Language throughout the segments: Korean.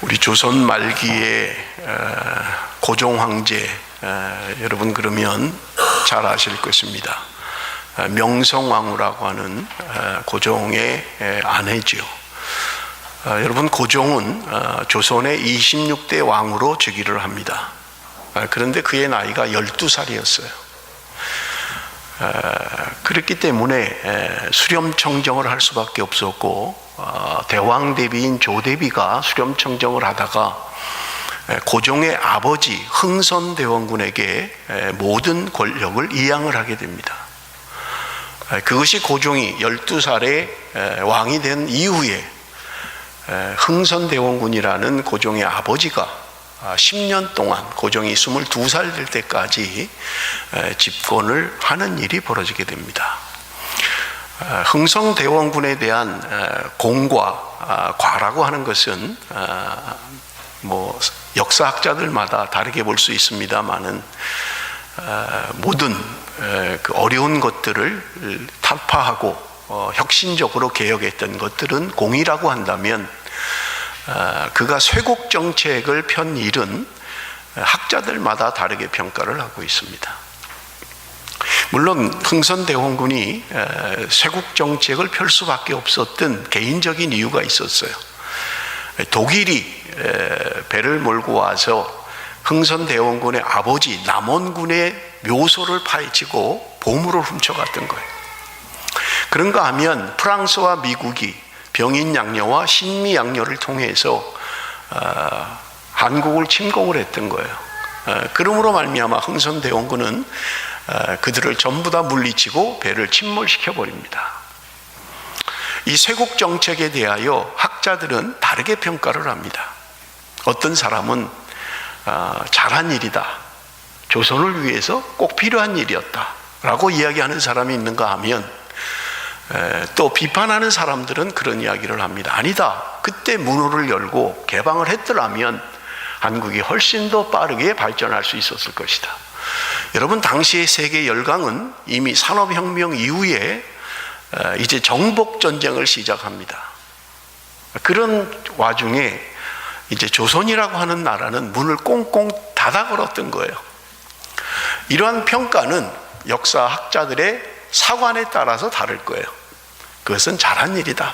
우리 조선 말기에 고종 황제, 여러분 그러면 잘 아실 것입니다. 명성황후라고 하는 고종의 아내죠. 여러분 고종은 조선의 26대 왕으로 즉위를 합니다. 그런데 그의 나이가 12살이었어요. 그렇기 때문에 수렴청정을 할 수밖에 없었고, 대왕 대비인 조대비가 수렴청정을 하다가 고종의 아버지 흥선대원군에게 모든 권력을 이양을 하게 됩니다. 그것이 고종이 12살에 왕이 된 이후에 흥선대원군이라는 고종의 아버지가 10년 동안 고종이 22살 될 때까지 집권을 하는 일이 벌어지게 됩니다. 흥선대원군에 대한 공과 과라고 하는 것은 역사학자들마다 다르게 볼 수 있습니다만은 모든 그 어려운 것들을 타파하고 혁신적으로 개혁했던 것들은 공이라고 한다면, 그가 쇄국 정책을 편 일은 학자들마다 다르게 평가를 하고 있습니다. 물론 흥선대원군이 쇄국 정책을 펼 수밖에 없었던 개인적인 이유가 있었어요. 독일이 배를 몰고 와서 흥선대원군의 아버지 남원군의 묘소를 파헤치고 보물을 훔쳐갔던 거예요. 그런가 하면 프랑스와 미국이 병인양요와 신미양요를 통해서 한국을 침공을 했던 거예요. 그러므로 말미암아 흥선대원군은 그들을 전부 다 물리치고 배를 침몰시켜 버립니다. 이 쇄국 정책에 대하여 학자들은 다르게 평가를 합니다. 어떤 사람은 잘한 일이다, 조선을 위해서 꼭 필요한 일이었다 라고 이야기하는 사람이 있는가 하면, 또 비판하는 사람들은 그런 이야기를 합니다. 아니다, 그때 문호를 열고 개방을 했더라면 한국이 훨씬 더 빠르게 발전할 수 있었을 것이다. 여러분, 당시의 세계 열강은 이미 산업혁명 이후에 이제 정복전쟁을 시작합니다. 그런 와중에 이제 조선이라고 하는 나라는 문을 꽁꽁 닫아 걸었던 거예요. 이러한 평가는 역사학자들의 사관에 따라서 다를 거예요. 그것은 잘한 일이다,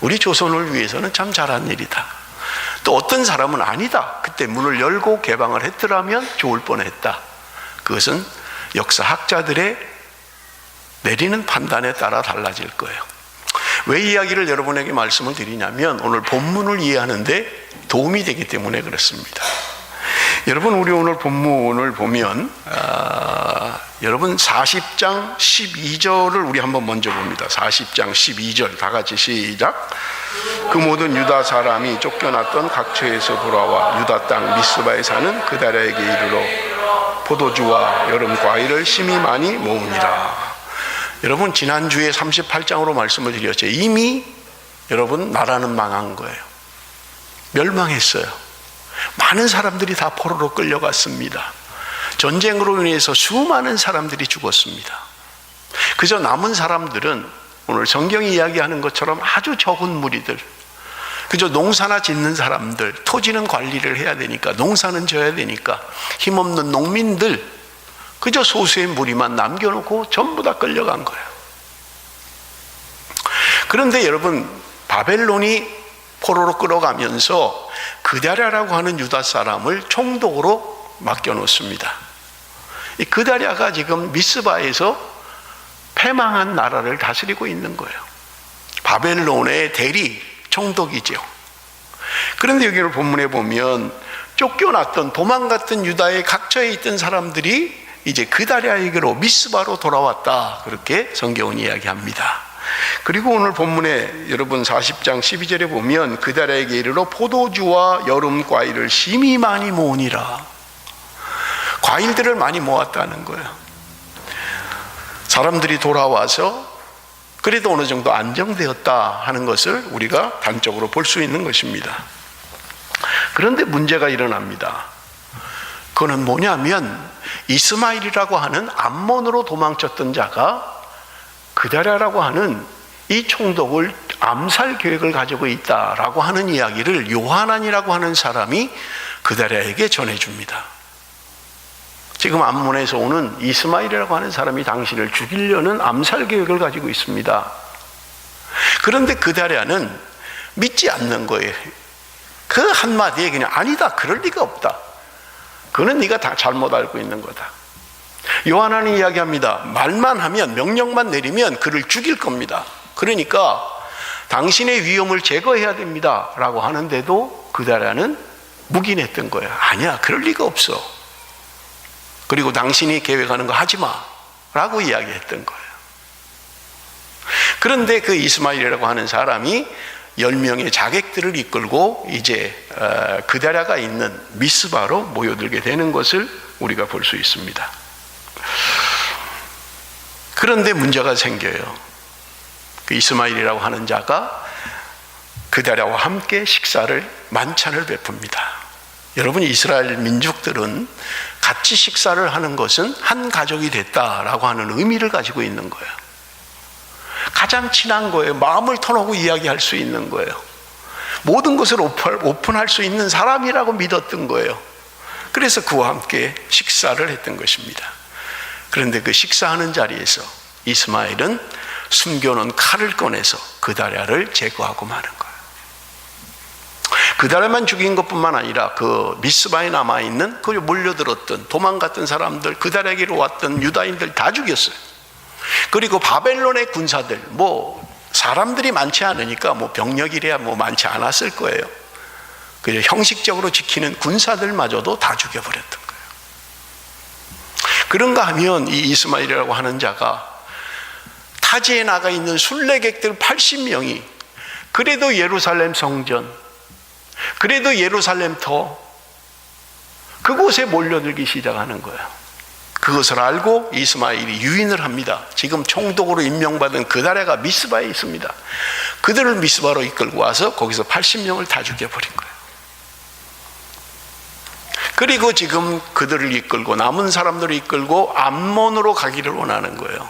우리 조선을 위해서는 참 잘한 일이다. 또 어떤 사람은 아니다, 그때 문을 열고 개방을 했더라면 좋을 뻔했다. 그것은 역사학자들의 내리는 판단에 따라 달라질 거예요. 왜 이야기를 여러분에게 말씀을 드리냐면, 오늘 본문을 이해하는데 도움이 되기 때문에 그렇습니다. 여러분, 우리 오늘 본문을 보면 여러분 40장 12절을 우리 한번 먼저 봅니다. 40장 12절 다 같이 시작. 그 모든 유다 사람이 쫓겨났던 각처에서 돌아와 유다 땅 미스바에 사는 그다랴에게 이르러 포도주와 여름 과일을 심히 많이 모으니라. 여러분, 지난주에 38장으로 말씀을 드렸죠. 이미 여러분 나라는 망한 거예요. 멸망했어요. 많은 사람들이 다 포로로 끌려갔습니다. 전쟁으로 인해서 수많은 사람들이 죽었습니다. 그저 남은 사람들은 오늘 성경이 이야기하는 것처럼 아주 적은 무리들, 그저 농사나 짓는 사람들, 토지는 관리를 해야 되니까, 농사는 져야 되니까 힘없는 농민들, 그저 소수의 무리만 남겨놓고 전부 다 끌려간 거예요. 그런데 여러분, 바벨론이 포로로 끌어가면서 그다랴라고 하는 유다 사람을 총독으로 맡겨놓습니다. 이 그다랴가 지금 미스바에서 패망한 나라를 다스리고 있는 거예요. 바벨론의 대리 총독이죠. 그런데 여기를 본문에 보면 쫓겨났던, 도망갔던 유다의 각처에 있던 사람들이 이제 그다랴에게로 미스바로 돌아왔다, 그렇게 성경은 이야기합니다. 그리고 오늘 본문에 여러분 40장 12절에 보면 그다랴에게 이르러 포도주와 여름 과일을 심히 많이 모으니라. 과일들을 많이 모았다는 거예요. 사람들이 돌아와서 그래도 어느 정도 안정되었다 하는 것을 우리가 단적으로 볼 수 있는 것입니다. 그런데 문제가 일어납니다. 그거는 뭐냐면, 이스마엘이라고 하는 암몬으로 도망쳤던 자가 그다랴라고 하는 이 총독을 암살 계획을 가지고 있다라고 하는 이야기를 요하난이라고 하는 사람이 그다랴에게 전해줍니다. 지금 암몬에서 오는 이스마엘이라고 하는 사람이 당신을 죽이려는 암살 계획을 가지고 있습니다. 그런데 그다랴는 믿지 않는 거예요. 그 한마디에 그냥 아니다, 그럴 리가 없다. 그는 네가 다 잘못 알고 있는 거다. 요하난이 이야기합니다. 말만 하면, 명령만 내리면 그를 죽일 겁니다. 그러니까 당신의 위험을 제거해야 됩니다 라고 하는데도 그다랴는 묵인했던 거예요. 아니야, 그럴 리가 없어. 그리고 당신이 계획하는 거 하지 마 라고 이야기했던 거예요. 그런데 그 이스마엘이라고 하는 사람이 10명의 자객들을 이끌고 이제 그다랴가 있는 미스바로 모여들게 되는 것을 우리가 볼 수 있습니다. 그런데 문제가 생겨요. 그 이스마엘이라고 하는 자가 그다랴와 함께 만찬을 베풉니다. 여러분, 이스라엘 민족들은 같이 식사를 하는 것은 한 가족이 됐다라고 하는 의미를 가지고 있는 거예요. 가장 친한 거예요. 마음을 터놓고 이야기할 수 있는 거예요. 모든 것을 오픈할 수 있는 사람이라고 믿었던 거예요. 그래서 그와 함께 식사를 했던 것입니다. 그런데 그 식사하는 자리에서 이스마엘은 숨겨놓은 칼을 꺼내서 그다랴를 제거하고 마는 거예요. 그다랴만 죽인 것뿐만 아니라 그 미스바에 남아있는 그 몰려들었던 도망갔던 사람들, 그다랴에게로 왔던 유다인들 다 죽였어요. 그리고 바벨론의 군사들, 사람들이 많지 않으니까 병력이래야 많지 않았을 거예요. 그래서 형식적으로 지키는 군사들마저도 다 죽여버렸던 거예요. 그런가 하면 이 이스마엘이라고 하는 자가 타지에 나가 있는 순례객들 80명이 그래도 예루살렘 성전, 그래도 예루살렘 터, 그곳에 몰려들기 시작하는 거예요. 그것을 알고 이스마엘이 유인을 합니다. 지금 총독으로 임명받은 그다랴가 미스바에 있습니다. 그들을 미스바로 이끌고 와서 거기서 80명을 다 죽여버린 거예요. 그리고 지금 그들을 이끌고 남은 사람들을 이끌고 암몬으로 가기를 원하는 거예요.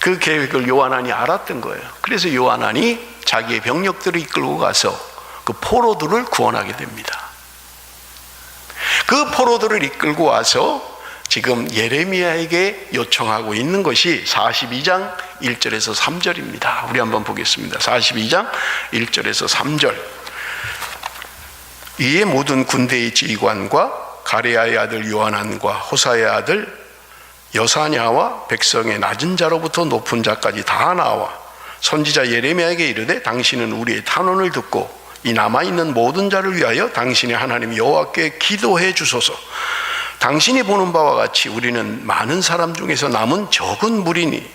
그 계획을 요하난이 알았던 거예요. 그래서 요하난이 자기의 병력들을 이끌고 가서 그 포로들을 구원하게 됩니다. 그 포로들을 이끌고 와서 지금 예레미야에게 요청하고 있는 것이 42장 1절에서 3절입니다. 우리 한번 보겠습니다. 42장 1절에서 3절. 이에 모든 군대의 지휘관과 가레야의 아들 요하난과 호사의 아들 여사냐와 백성의 낮은 자로부터 높은 자까지 다 나와 선지자 예레미야에게 이르되 당신은 우리의 탄원을 듣고 이 남아있는 모든 자를 위하여 당신의 하나님 여호와께 기도해 주소서. 당신이 보는 바와 같이 우리는 많은 사람 중에서 남은 적은 무리니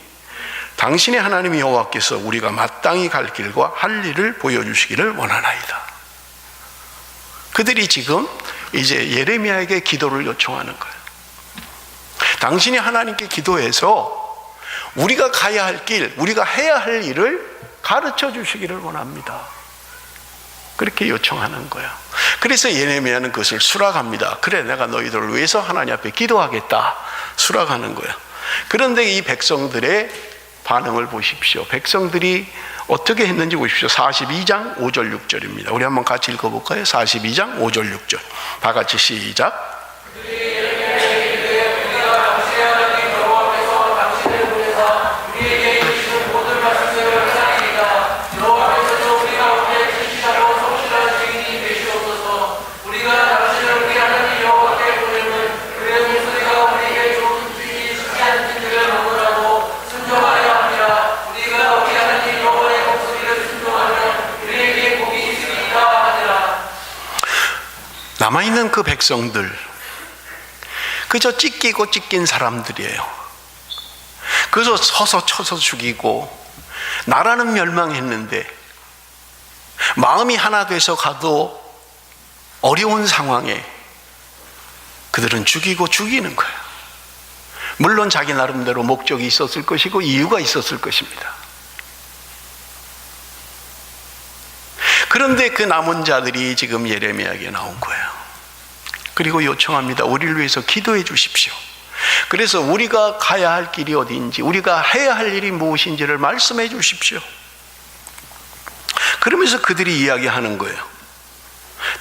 당신의 하나님 여호와께서 우리가 마땅히 갈 길과 할 일을 보여주시기를 원하나이다. 그들이 지금 이제 예레미야에게 기도를 요청하는 거예요. 당신이 하나님께 기도해서 우리가 가야 할 길, 우리가 해야 할 일을 가르쳐 주시기를 원합니다. 그렇게 요청하는 거예요. 그래서 예레미야는 그것을 수락합니다. 그래, 내가 너희들을 위해서 하나님 앞에 기도하겠다. 수락하는 거예요. 그런데 이 백성들의 반응을 보십시오. 백성들이 어떻게 했는지 보십시오. 42장 5절 6절입니다. 우리 한번 같이 읽어볼까요? 42장 5절 6절. 다 같이 시작. 남아있는 그 백성들, 그저 찢기고 찢긴 사람들이에요. 그래서 서서 쳐서 죽이고 나라는 멸망했는데 마음이 하나 돼서 가도 어려운 상황에 그들은 죽이고 죽이는 거예요. 물론 자기 나름대로 목적이 있었을 것이고 이유가 있었을 것입니다. 그런데 그 남은 자들이 지금 예레미야에게 나온 거예요. 그리고 요청합니다. 우리를 위해서 기도해 주십시오. 그래서 우리가 가야 할 길이 어디인지, 우리가 해야 할 일이 무엇인지를 말씀해 주십시오. 그러면서 그들이 이야기하는 거예요.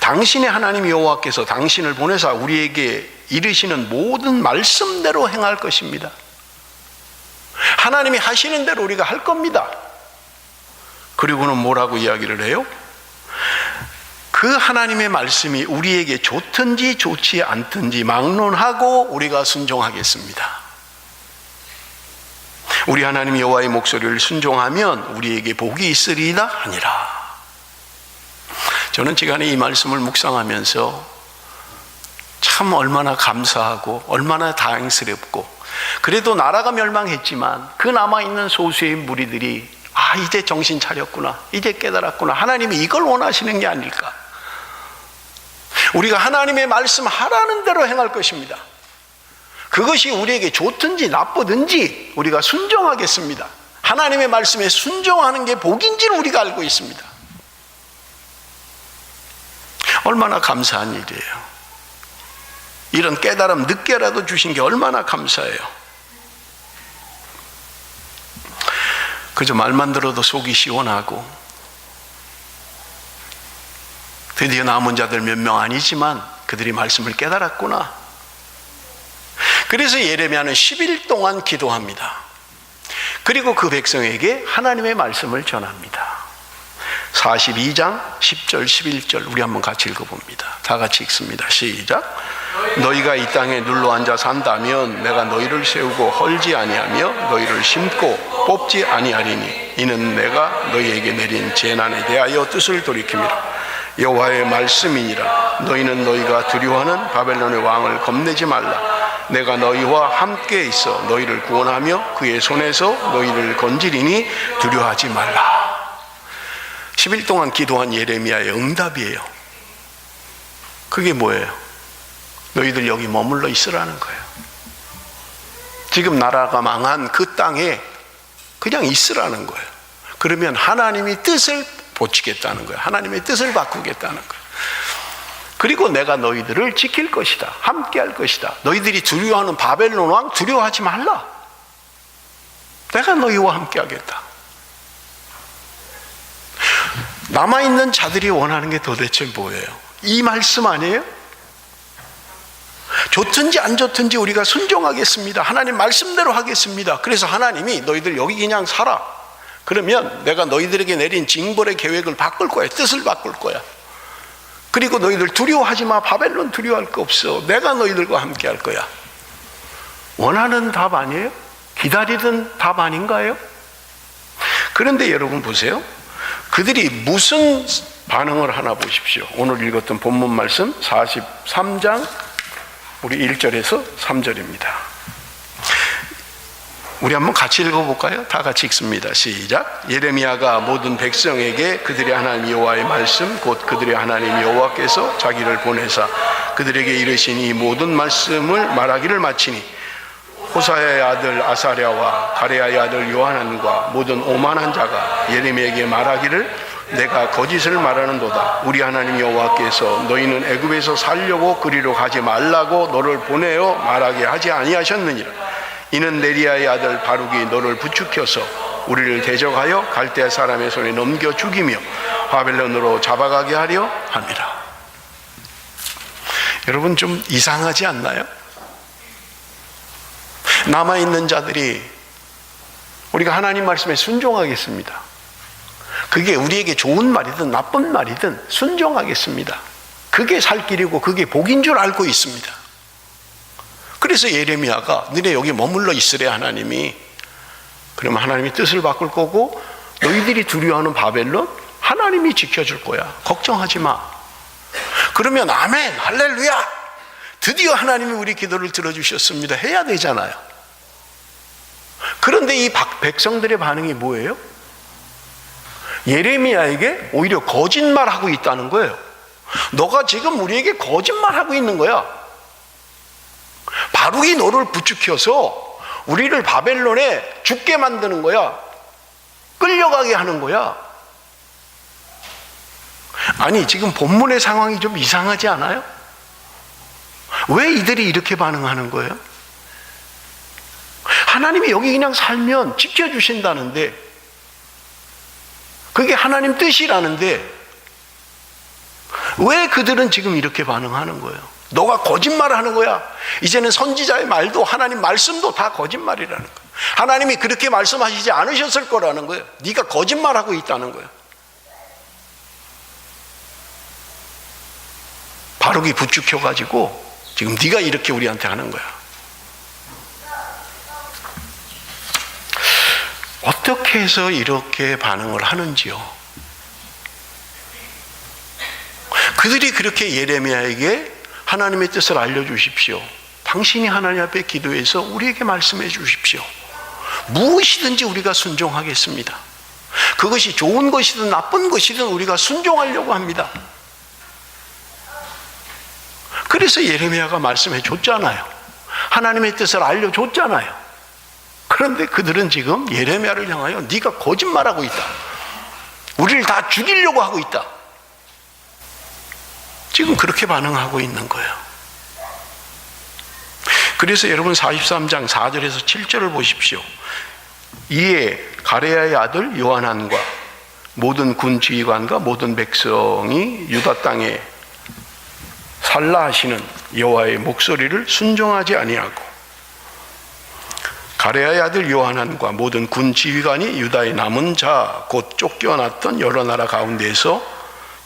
당신의 하나님 여호와께서 당신을 보내사 우리에게 이르시는 모든 말씀대로 행할 것입니다. 하나님이 하시는 대로 우리가 할 겁니다. 그리고는 뭐라고 이야기를 해요? 그 하나님의 말씀이 우리에게 좋든지 좋지 않든지 막론하고 우리가 순종하겠습니다. 우리 하나님 여호와의 목소리를 순종하면 우리에게 복이 있으리이다 하니라. 저는 지간에 이 말씀을 묵상하면서 참 얼마나 감사하고 얼마나 다행스럽고, 그래도 나라가 멸망했지만 그 남아있는 소수의 무리들이 이제 정신 차렸구나, 이제 깨달았구나, 하나님이 이걸 원하시는 게 아닐까. 우리가 하나님의 말씀 하라는 대로 행할 것입니다. 그것이 우리에게 좋든지 나쁘든지 우리가 순종하겠습니다. 하나님의 말씀에 순종하는 게 복인지를 우리가 알고 있습니다. 얼마나 감사한 일이에요. 이런 깨달음 늦게라도 주신 게 얼마나 감사해요. 그저 말만 들어도 속이 시원하고, 드디어 남은 자들 몇 명 아니지만 그들이 말씀을 깨달았구나. 그래서 예레미야는 10일 동안 기도합니다. 그리고 그 백성에게 하나님의 말씀을 전합니다. 42장 10절 11절 우리 한번 같이 읽어봅니다. 다 같이 읽습니다. 시작. 너희가 이 땅에 눌러앉아 산다면 내가 너희를 세우고 헐지 아니하며 너희를 심고 뽑지 아니하리니 이는 내가 너희에게 내린 재난에 대하여 뜻을 돌이킵니다. 여호와의 말씀이니라. 너희는 너희가 두려워하는 바벨론의 왕을 겁내지 말라. 내가 너희와 함께 있어 너희를 구원하며 그의 손에서 너희를 건지리니 두려워하지 말라. 10일 동안 기도한 예레미야의 응답이에요. 그게 뭐예요? 너희들 여기 머물러 있으라는 거예요. 지금 나라가 망한 그 땅에 그냥 있으라는 거예요. 그러면 하나님이 뜻을 고치겠다는 거예요. 하나님의 뜻을 바꾸겠다는 거예요. 그리고 내가 너희들을 지킬 것이다. 함께 할 것이다. 너희들이 두려워하는 바벨론 왕 두려워하지 말라. 내가 너희와 함께 하겠다. 남아있는 자들이 원하는 게 도대체 뭐예요? 이 말씀 아니에요? 좋든지 안 좋든지 우리가 순종하겠습니다. 하나님 말씀대로 하겠습니다. 그래서 하나님이 너희들 여기 그냥 살아. 그러면 내가 너희들에게 내린 징벌의 계획을 바꿀 거야. 뜻을 바꿀 거야. 그리고 너희들 두려워하지 마. 바벨론 두려워할 거 없어. 내가 너희들과 함께 할 거야. 원하는 답 아니에요? 기다리던 답 아닌가요? 그런데 여러분 보세요. 그들이 무슨 반응을 하나 보십시오. 오늘 읽었던 본문 말씀 43장 우리 1절에서 3절입니다. 우리 한번 같이 읽어볼까요? 다 같이 읽습니다. 시작. 예레미야가 모든 백성에게 그들의 하나님 여호와의 말씀 곧 그들의 하나님 여호와께서 자기를 보내사 그들에게 이르신 이 모든 말씀을 말하기를 마치니 호사야의 아들 아사랴와 가레야의 아들 요하난과 모든 오만한 자가 예레미야에게 말하기를 내가 거짓을 말하는도다. 우리 하나님 여호와께서 너희는 애굽에서 살려고 그리로 가지 말라고 너를 보내어 말하게 하지 아니하셨느니라. 이는 네리야의 아들 바룩이 너를 부추겨서 우리를 대적하여 갈대아 사람의 손에 넘겨 죽이며 바벨론으로 잡아가게 하려 함이라. 여러분 좀 이상하지 않나요? 남아있는 자들이 우리가 하나님 말씀에 순종하겠습니다. 그게 우리에게 좋은 말이든 나쁜 말이든 순종하겠습니다. 그게 살 길이고 그게 복인 줄 알고 있습니다. 그래서 예레미야가 너네 여기 머물러 있으래. 하나님이 그러면 하나님이 뜻을 바꿀 거고 너희들이 두려워하는 바벨론 하나님이 지켜줄 거야. 걱정하지 마. 그러면 아멘 할렐루야 드디어 하나님이 우리 기도를 들어주셨습니다 해야 되잖아요. 그런데 이 백성들의 반응이 뭐예요? 예레미야에게 오히려 거짓말하고 있다는 거예요. 너가 지금 우리에게 거짓말하고 있는 거야. 바룩이 너를 부추겨서 우리를 바벨론에 죽게 만드는 거야. 끌려가게 하는 거야. 아니 지금 본문의 상황이 좀 이상하지 않아요? 왜 이들이 이렇게 반응하는 거예요? 하나님이 여기 그냥 살면 지켜주신다는데 그게 하나님 뜻이라는데 왜 그들은 지금 이렇게 반응하는 거예요? 너가 거짓말하는 거야. 이제는 선지자의 말도 하나님 말씀도 다 거짓말이라는 거예요. 하나님이 그렇게 말씀하시지 않으셨을 거라는 거예요. 네가 거짓말하고 있다는 거예요. 바룩이 부추겨가지고 지금 네가 이렇게 우리한테 하는 거야. 어떻게 해서 이렇게 반응을 하는지요? 그들이 그렇게 예레미야에게 하나님의 뜻을 알려주십시오. 당신이 하나님 앞에 기도해서 우리에게 말씀해 주십시오. 무엇이든지 우리가 순종하겠습니다. 그것이 좋은 것이든 나쁜 것이든 우리가 순종하려고 합니다. 그래서 예레미야가 말씀해 줬잖아요. 하나님의 뜻을 알려줬잖아요. 그런데 그들은 지금 예레미야를 향하여 네가 거짓말하고 있다. 우리를 다 죽이려고 하고 있다. 지금 그렇게 반응하고 있는 거예요. 그래서 여러분 43장 4절에서 7절을 보십시오. 이에 가레야의 아들 요하난과 모든 군 지휘관과 모든 백성이 유다 땅에 살라 하시는 여호와의 목소리를 순종하지 아니하고 가레야의 아들 요하난과 모든 군 지휘관이 유다의 남은 자 곧 쫓겨났던 여러 나라 가운데에서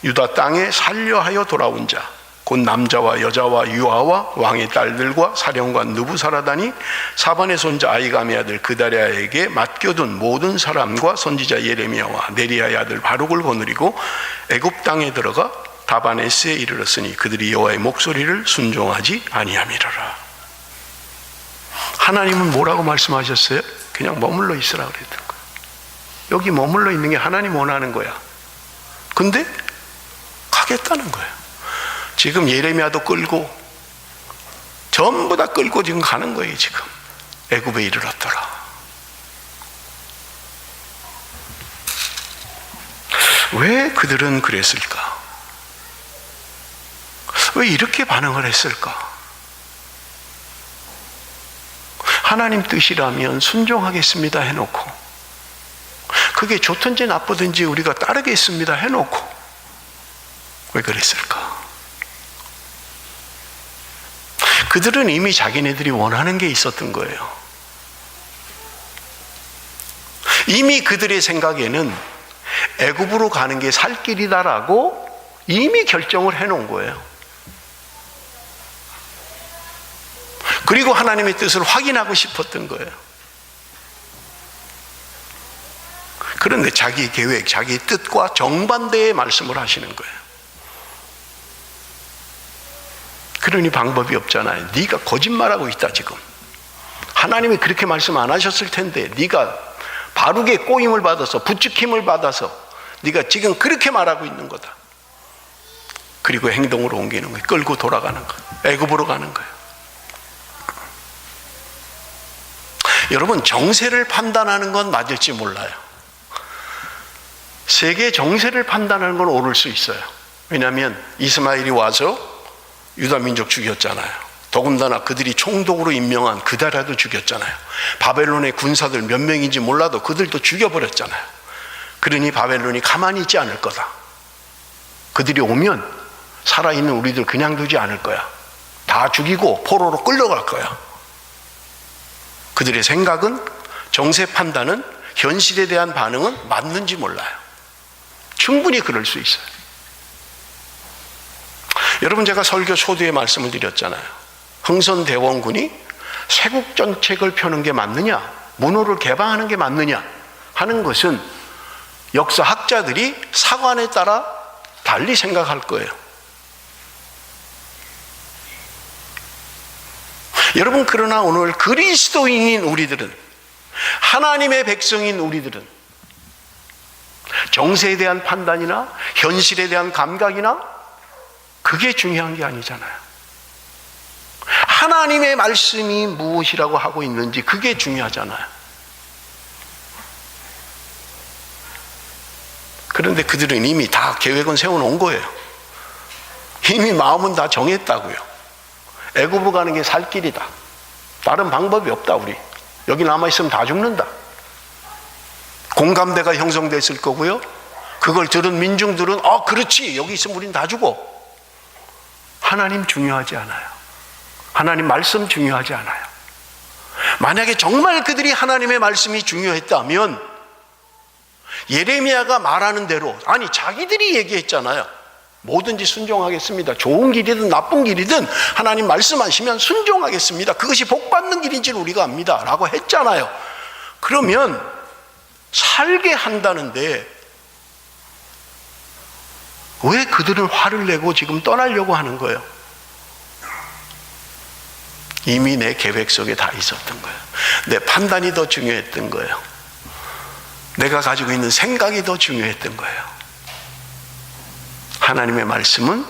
유다 땅에 살려하여 돌아온 자 곧 남자와 여자와 유아와 왕의 딸들과 사령관 느부사라단이 사반의 손자 아이감의 아들 그다랴에게 맡겨둔 모든 사람과 선지자 예레미야와 네리야의 아들 바룩을 거느리고 애굽 땅에 들어가 다바네스에 이르렀으니 그들이 여호와의 목소리를 순종하지 아니함이로라. 하나님은 뭐라고 말씀하셨어요? 그냥 머물러 있으라 그랬던 거예요. 여기 머물러 있는 게 하나님 원하는 거야. 근데 가겠다는 거예요. 지금 예레미야도 끌고 전부 다 끌고 지금 가는 거예요. 지금 애굽에 이르렀더라. 왜 그들은 그랬을까? 왜 이렇게 반응을 했을까? 하나님 뜻이라면 순종하겠습니다 해놓고 그게 좋든지 나쁘든지 우리가 따르겠습니다 해놓고 왜 그랬을까? 그들은 이미 자기네들이 원하는 게 있었던 거예요. 이미 그들의 생각에는 애굽으로 가는 게 살 길이다라고 이미 결정을 해놓은 거예요. 그리고 하나님의 뜻을 확인하고 싶었던 거예요. 그런데 자기 계획, 자기 뜻과 정반대의 말씀을 하시는 거예요. 그러니 방법이 없잖아요. 네가 거짓말하고 있다 지금. 하나님이 그렇게 말씀 안 하셨을 텐데 네가 바룩의 꼬임을 받아서 부추김을 받아서 네가 지금 그렇게 말하고 있는 거다. 그리고 행동으로 옮기는 거예요. 끌고 돌아가는 거예요. 애굽으로 가는 거예요. 여러분 정세를 판단하는 건 맞을지 몰라요. 세계 정세를 판단하는 건 옳을 수 있어요. 왜냐하면 이스마엘이 와서 유다 민족 죽였잖아요. 더군다나 그들이 총독으로 임명한 그다랴도 죽였잖아요. 바벨론의 군사들 몇 명인지 몰라도 그들도 죽여버렸잖아요. 그러니 바벨론이 가만히 있지 않을 거다. 그들이 오면 살아있는 우리들 그냥 두지 않을 거야. 다 죽이고 포로로 끌려갈 거야. 그들의 생각은, 정세 판단은, 현실에 대한 반응은 맞는지 몰라요. 충분히 그럴 수 있어요. 여러분 제가 설교 초두에 말씀을 드렸잖아요. 흥선대원군이 쇄국 정책을 펴는 게 맞느냐, 문호를 개방하는 게 맞느냐 하는 것은 역사학자들이 사관에 따라 달리 생각할 거예요. 여러분 그러나 오늘 그리스도인인 우리들은, 하나님의 백성인 우리들은 정세에 대한 판단이나 현실에 대한 감각이나 그게 중요한 게 아니잖아요. 하나님의 말씀이 무엇이라고 하고 있는지 그게 중요하잖아요. 그런데 그들은 이미 다 계획은 세워놓은 거예요. 이미 마음은 다 정했다고요. 애굽으로 가는 게 살 길이다. 다른 방법이 없다. 우리 여기 남아있으면 다 죽는다. 공감대가 형성됐을 거고요. 그걸 들은 민중들은 그렇지, 여기 있으면 우린 다 죽어. 하나님 중요하지 않아요. 하나님 말씀 중요하지 않아요. 만약에 정말 그들이 하나님의 말씀이 중요했다면 예레미야가 말하는 대로, 아니 자기들이 얘기했잖아요. 뭐든지 순종하겠습니다. 좋은 길이든 나쁜 길이든 하나님 말씀하시면 순종하겠습니다. 그것이 복받는 길인지를 우리가 압니다 라고 했잖아요. 그러면 살게 한다는데 왜 그들은 화를 내고 지금 떠나려고 하는 거예요? 이미 내 계획 속에 다 있었던 거예요. 내 판단이 더 중요했던 거예요. 내가 가지고 있는 생각이 더 중요했던 거예요. 하나님의 말씀은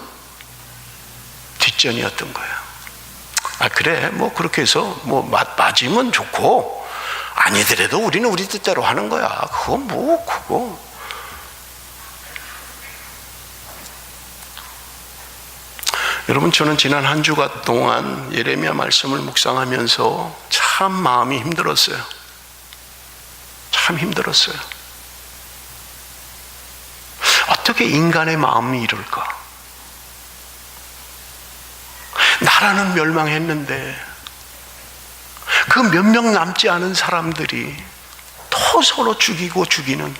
뒷전이었던 거예요. 그래, 뭐 그렇게 해서 뭐 맞으면 좋고 아니더라도 우리는 우리 뜻대로 하는 거야. 그거 여러분, 저는 지난 한 주간 동안 예레미야 말씀을 묵상하면서 참 마음이 힘들었어요. 참 힘들었어요. 어떻게 인간의 마음이 이럴까? 나라는 멸망했는데 그 몇 명 남지 않은 사람들이 또 서로 죽이고 죽이는,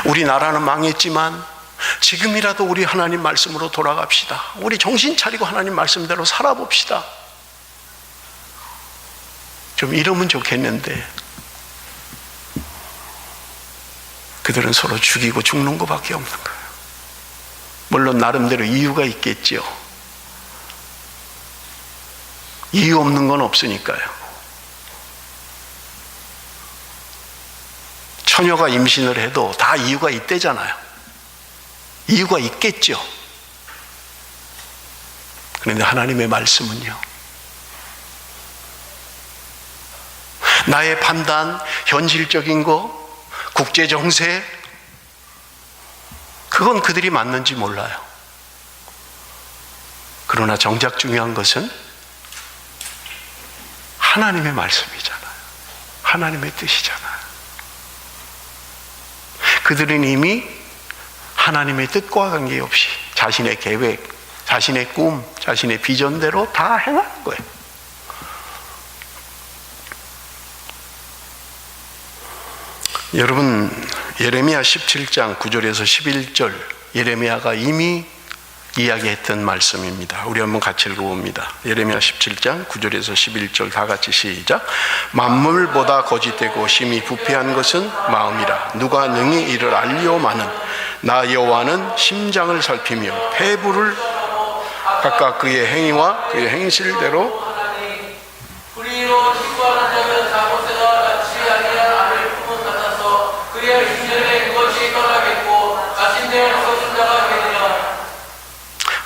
우리나라는 망했지만 지금이라도 우리 하나님 말씀으로 돌아갑시다. 우리 정신 차리고 하나님 말씀대로 살아봅시다. 좀 이러면 좋겠는데 그들은 서로 죽이고 죽는 것밖에 없는 거예요. 물론 나름대로 이유가 있겠죠. 이유 없는 건 없으니까요. 처녀가 임신을 해도 다 이유가 있대잖아요. 이유가 있겠죠. 그런데 하나님의 말씀은요, 나의 판단, 현실적인 거, 국제 정세, 그건 그들이 맞는지 몰라요. 그러나 정작 중요한 것은 하나님의 말씀이잖아요. 하나님의 뜻이잖아요. 그들은 이미 하나님의 뜻과 관계없이 자신의 계획, 자신의 꿈, 자신의 비전대로 다 행하는 거예요. 여러분, 예레미야 17장 9절에서 11절, 예레미야가 이미 이야기했던 말씀입니다. 우리 한번 같이 읽어봅니다. 예레미야 17장 9절에서 11절 다 같이 시작. 만물보다 거짓되고 심히 부패한 것은 마음이라. 누가 능히 이를 알리오마는 나 여호와는 심장을 살피며 폐부를 각각 그의 행위와 그의 행실대로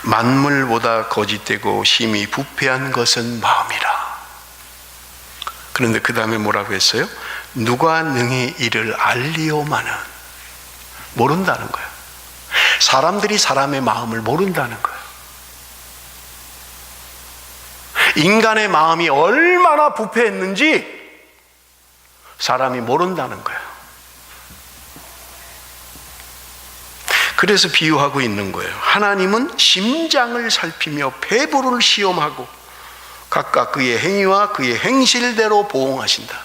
만물보다 거짓되고 심히 부패한 것은 마음이라. 그런데 그 다음에 뭐라고 했어요? 누가 능히 이를 알리오마는. 모른다는 거예요. 사람들이 사람의 마음을 모른다는 거예요. 인간의 마음이 얼마나 부패했는지 사람이 모른다는 거예요. 그래서 비유하고 있는 거예요. 하나님은 심장을 살피며 폐부를 시험하고 각각 그의 행위와 그의 행실대로 보응하신다.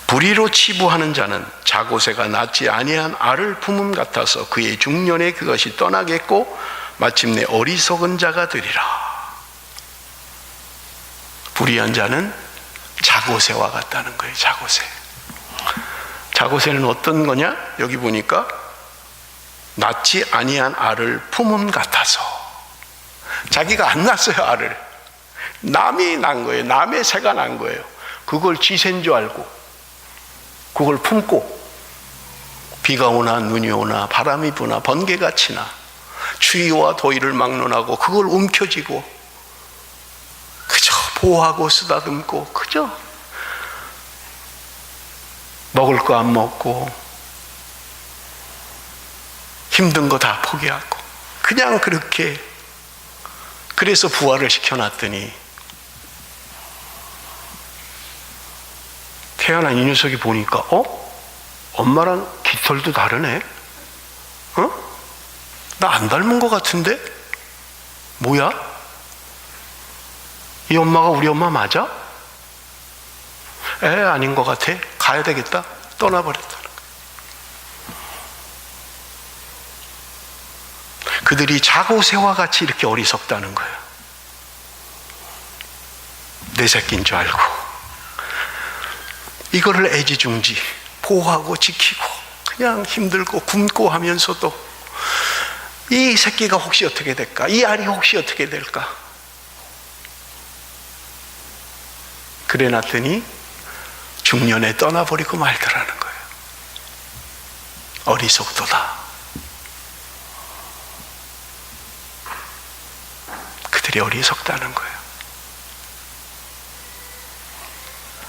불의로 치부하는 자는 자고새가 낳지 아니한 알을 품음 같아서 그의 중년에 그것이 떠나겠고 마침내 어리석은 자가 되리라. 불의한 자는 자고새와 같다는 거예요. 자고새. 자고새는 어떤 거냐? 여기 보니까 낳지 아니한 알을 품음 같아서. 자기가 안 낳았어요. 알을 남이 낳은 거예요. 남의 새가 낳은 거예요. 그걸 지새인 줄 알고 그걸 품고 비가 오나 눈이 오나 바람이 부나 번개가 치나 추위와 더위를 막론하고 그걸 움켜쥐고 그저 보호하고 쓰다듬고 그저 먹을 거 안 먹고 힘든 거 다 포기하고 그냥 그렇게, 그래서 부화를 시켜놨더니 태어난 이 녀석이 보니까 엄마랑 깃털도 다르네? 나 안 닮은 것 같은데? 뭐야? 이 엄마가 우리 엄마 맞아? 아닌 것 같아. 가야 되겠다. 떠나버렸다는 거예요. 그들이 자고새와 같이 이렇게 어리석다는 거예요. 내 새끼인 줄 알고 이거를 애지중지 보호하고 지키고 그냥 힘들고 굶고 하면서도 이 새끼가 혹시 어떻게 될까? 이 알이 혹시 어떻게 될까? 그래 놨더니 중년에 떠나버리고 말더라는 거예요. 어리석도다. 그들이 어리석다는 거예요.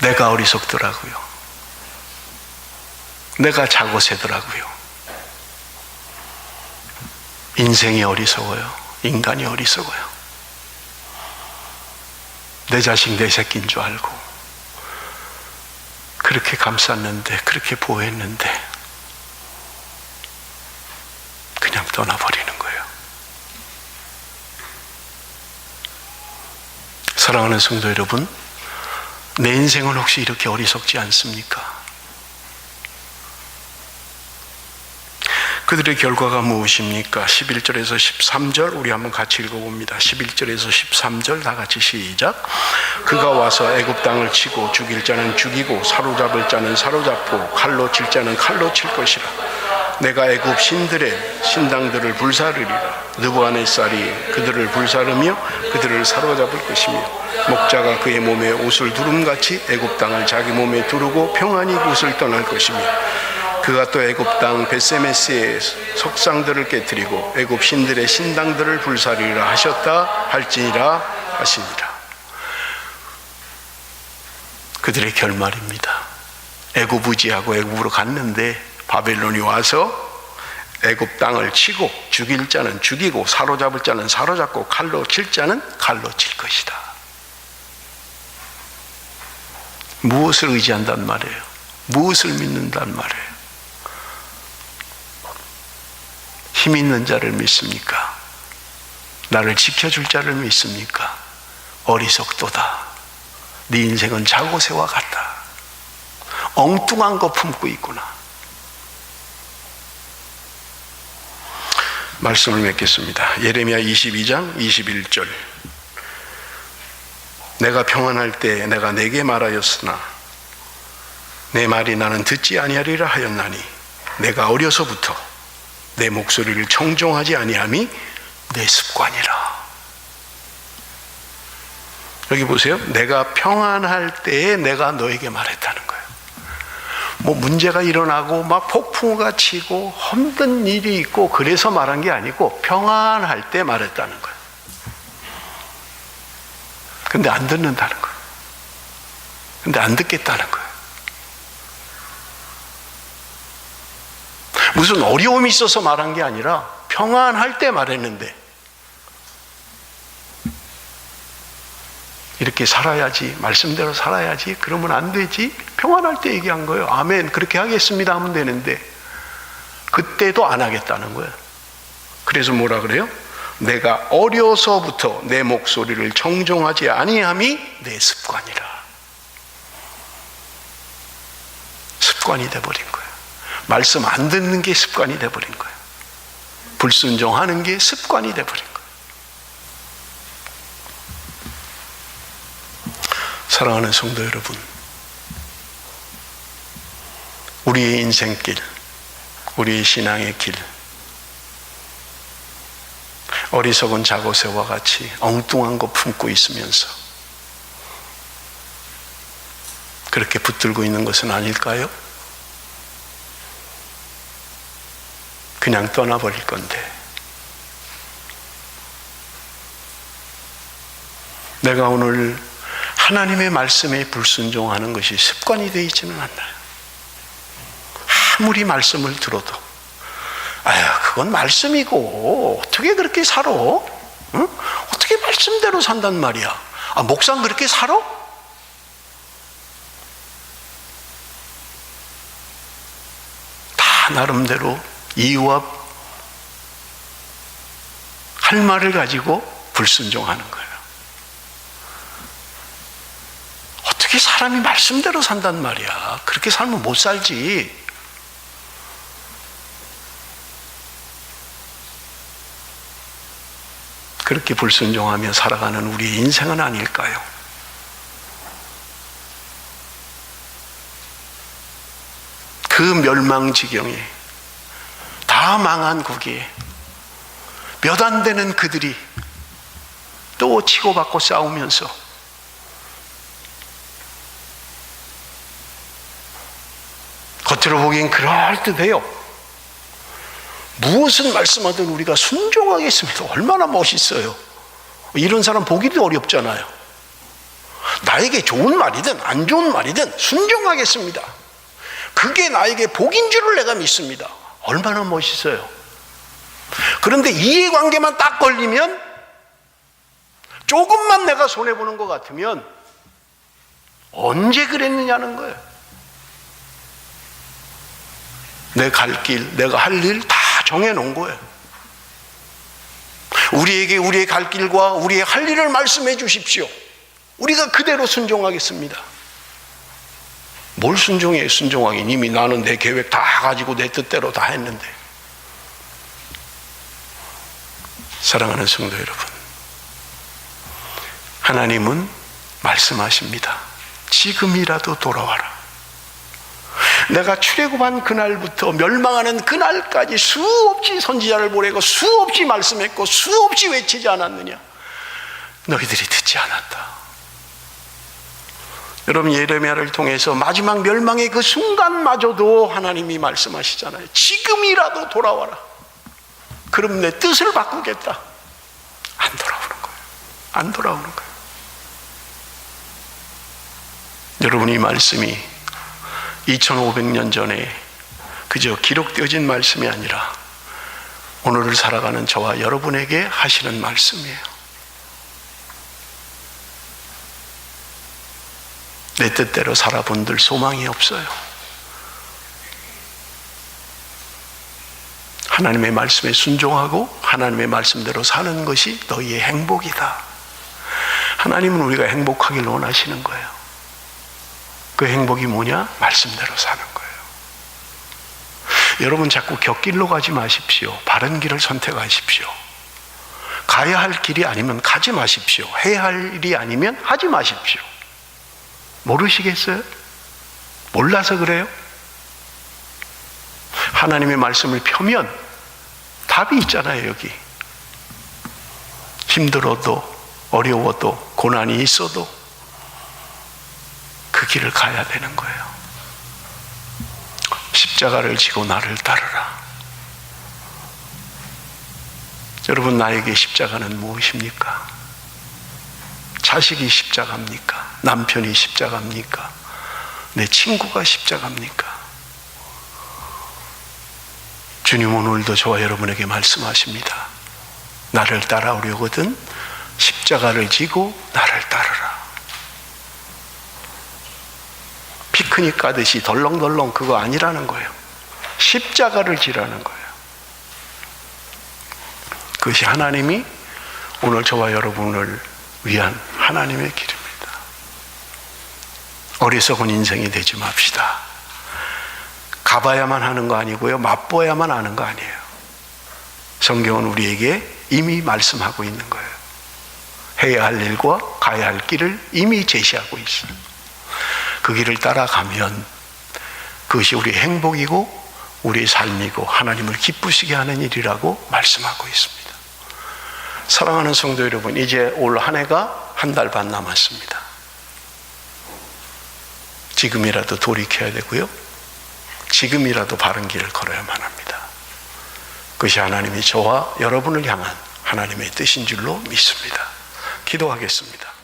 내가 어리석더라고요. 내가 자고새더라고요. 인생이 어리석어요. 인간이 어리석어요. 내 자식 내 새끼인 줄 알고 그렇게 감쌌는데, 그렇게 보호했는데 그냥 떠나버리는 거예요. 사랑하는 성도 여러분, 내 인생은 혹시 이렇게 어리석지 않습니까? 그들의 결과가 무엇입니까? 11절에서 13절 우리 한번 같이 읽어봅니다. 11절에서 13절 다 같이 시작. 그가 와서 애굽 땅을 치고 죽일 자는 죽이고 사로잡을 자는 사로잡고 칼로 칠 자는 칼로 칠 것이라. 내가 애굽 신들의 신당들을 불사르리라. 느부갓네살이 그들을 불사르며 그들을 사로잡을 것이며 목자가 그의 몸에 옷을 두름같이 애굽 땅을 자기 몸에 두르고 평안히 그곳을 떠날 것이며 그가 또 애굽 땅 벳세메스의 석상들을 깨뜨리고 애굽 신들의 신당들을 불사르리라 하셨다 할지니라 하시니라. 그들의 결말입니다. 애굽 의지하고 애굽으로 갔는데 바벨론이 와서 애굽 땅을 치고 죽일 자는 죽이고 사로잡을 자는 사로잡고 칼로 칠 자는 칼로 칠 것이다. 무엇을 의지한단 말이에요? 무엇을 믿는단 말이에요? 힘 있는 자를 믿습니까? 나를 지켜줄 자를 믿습니까? 어리석도다. 네 인생은 자고새와 같다. 엉뚱한 거 품고 있구나. 말씀을 맺겠습니다. 예레미야 22장 21절. 내가 평안할 때 내가 내게 말하였으나 내 말이 나는 듣지 아니하리라 하였나니 내가 어려서부터 내 목소리를 청종하지 아니함이 내 습관이라. 여기 보세요. 내가 평안할 때에 내가 너에게 말했다는 거예요. 뭐 문제가 일어나고 막 폭풍우가 치고 힘든 일이 있고 그래서 말한 게 아니고 평안할 때 말했다는 거예요. 근데 안 듣는다는 거예요. 근데 안 듣겠다는 거예요. 무슨 어려움이 있어서 말한 게 아니라 평안할 때 말했는데 이렇게 살아야지, 말씀대로 살아야지, 그러면 안 되지, 평안할 때 얘기한 거예요. 아멘, 그렇게 하겠습니다 하면 되는데 그때도 안 하겠다는 거예요. 그래서 뭐라 그래요? 내가 어려서부터 내 목소리를 청종하지 아니함이 내 습관이라. 습관이 돼버린 거예요. 말씀 안 듣는 게 습관이 돼버린 거예요. 불순종하는 게 습관이 돼버린 거예요. 사랑하는 성도 여러분, 우리의 인생길, 우리의 신앙의 길, 어리석은 자고새와 같이 엉뚱한 거 품고 있으면서 그렇게 붙들고 있는 것은 아닐까요? 그냥 떠나버릴 건데 내가 오늘 하나님의 말씀에 불순종하는 것이 습관이 되어 있지는 않나요? 아무리 말씀을 들어도 아유 그건 말씀이고 어떻게 그렇게 살아? 응? 어떻게 말씀대로 산단 말이야? 아 목사는 그렇게 살아? 나름대로 이유와 할 말을 가지고 불순종하는 거예요. 어떻게 사람이 말씀대로 산단 말이야. 그렇게 살면 못 살지. 그렇게 불순종하며 살아가는 우리의 인생은 아닐까요? 그 멸망지경에, 다 망한 거기에 몇 안 되는 그들이 또 치고받고 싸우면서 겉으로 보기엔 그럴듯해요. 무엇을 말씀하든 우리가 순종하겠습니다. 얼마나 멋있어요. 이런 사람 보기도 어렵잖아요. 나에게 좋은 말이든 안 좋은 말이든 순종하겠습니다. 그게 나에게 복인 줄을 내가 믿습니다. 얼마나 멋있어요. 그런데 이해관계만 딱 걸리면, 조금만 내가 손해보는 것 같으면 언제 그랬느냐는 거예요. 내 갈 길, 내가 할 일 다 정해놓은 거예요. 우리에게 우리의 갈 길과 우리의 할 일을 말씀해 주십시오. 우리가 그대로 순종하겠습니다. 뭘 순종해? 순종하긴 이미 나는 내 계획 다 가지고 내 뜻대로 다 했는데. 사랑하는 성도 여러분, 하나님은 말씀하십니다. 지금이라도 돌아와라. 내가 출애굽한 그날부터 멸망하는 그날까지 수없이 선지자를 보내고 수없이 말씀했고 수없이 외치지 않았느냐? 너희들이 듣지 않았다. 여러분, 예레미야를 통해서 마지막 멸망의 그 순간마저도 하나님이 말씀하시잖아요. 지금이라도 돌아와라. 그럼 내 뜻을 바꾸겠다. 안 돌아오는 거예요. 안 돌아오는 거예요. 여러분, 이 말씀이 2500년 전에 그저 기록되어진 말씀이 아니라 오늘을 살아가는 저와 여러분에게 하시는 말씀이에요. 내 뜻대로 살아본들 소망이 없어요. 하나님의 말씀에 순종하고 하나님의 말씀대로 사는 것이 너희의 행복이다. 하나님은 우리가 행복하길 원하시는 거예요. 그 행복이 뭐냐? 말씀대로 사는 거예요. 여러분, 자꾸 곁길로 가지 마십시오. 바른 길을 선택하십시오. 가야 할 길이 아니면 가지 마십시오. 해야 할 일이 아니면 하지 마십시오. 모르시겠어요? 몰라서 그래요? 하나님의 말씀을 펴면 답이 있잖아요. 여기 힘들어도 어려워도 고난이 있어도 그 길을 가야 되는 거예요. 십자가를 지고 나를 따르라. 여러분, 나에게 십자가는 무엇입니까? 자식이 십자가입니까? 남편이 십자가입니까? 내 친구가 십자가입니까? 주님은 오늘도 저와 여러분에게 말씀하십니다. 나를 따라오려거든 십자가를 지고 나를 따르라. 피크닉 가듯이 덜렁덜렁 그거 아니라는 거예요. 십자가를 지라는 거예요. 그것이 하나님이 오늘 저와 여러분을 위한 하나님의 길입니다. 어리석은 인생이 되지 맙시다. 가봐야만 하는 거 아니고요, 맛보야만 하는 거 아니에요. 성경은 우리에게 이미 말씀하고 있는 거예요. 해야 할 일과 가야 할 길을 이미 제시하고 있어요. 그 길을 따라가면 그것이 우리의 행복이고 우리의 삶이고 하나님을 기쁘시게 하는 일이라고 말씀하고 있습니다. 사랑하는 성도 여러분, 이제 올 한 해가 한 달 반 남았습니다. 지금이라도 돌이켜야 되고요, 지금이라도 바른 길을 걸어야만 합니다. 그것이 하나님이 저와 여러분을 향한 하나님의 뜻인 줄로 믿습니다. 기도하겠습니다.